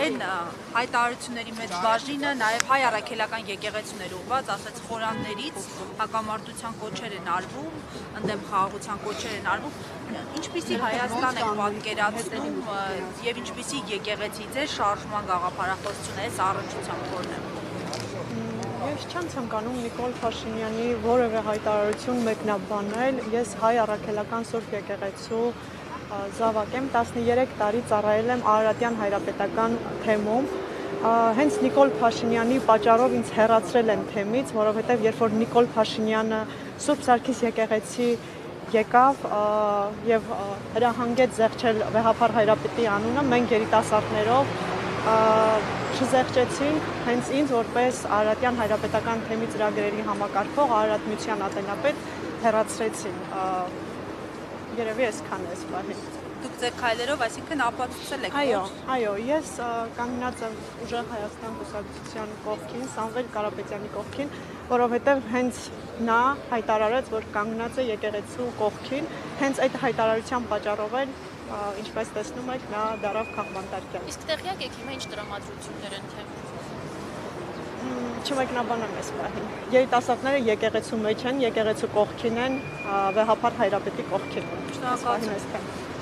այն հայտարարությունների մեծ բաժինը նաև հայ առաքելական եկեղեցիներ ուղղված, ասած խորաններից հակամարտության կոչեր են արվում, ընդդեմ խաղաղության կոչեր են արվում, ինչպիսի Հայաստան եք պատկերացնում եւ ինչպիսի եկեղեցի ձեր շարժման գաղափարախոսությունը այս առնչությամբ թողնեմ։ Ես չեմ ցանկանում Նիկոլ Փաշինյանի որևէ հայտարարություն մեկնաբանել, ես հայ առաքելական Սուրբ եկեղեցու զավակ եմ, 13 տարի ծառայել եմ Արարատյան հայրապետական թեմում, հենց Նիկոլ Փաշինյանի պատճառով ինձ հեռացրել են թեմից, որովհետև երբ որ Նիկոլ Փաշինյանը Սուրբ Սարգիս եկեղեցի եկավ եւ հրահանգեց զեղչել Վեհափար հայրապետի անունը, մենք երիտասարդներով չզեղչեցինք հենց ինձ որպես Արարատյան հայրապետական թեմի ծրագրերի համակարգող Արարատ միության ատենապետ հեռացրեցին, երևի այսքան է այս պահին։ Դուք ձեր քայլերով, այսինքն ապացուցել եք։ Այո, ես կանգնած եմ Ուժեղ Հայաստան կուսակցության կողքին, Սամվել Կարապետյանի կողքին, որովհետև հենց նա հայտարարեց, որ կանգնած է եկեղեցու կողքին, հենց այդ հայտարարության պատճառով էլ, ինչպես տեսնում եք, նա դարավ քաղբանտարկյալ։ Իսկ տեղյակ եք հիմա ինչ տրամադրություններ են թեմում։ Չմեկնաբանեմ այս պահին։ Երիտասարդները եկեղեցու մեջ են, եկեղեցու կողքին են, Վեհափար հայրապետի կողքին։ Շնորհակալություն։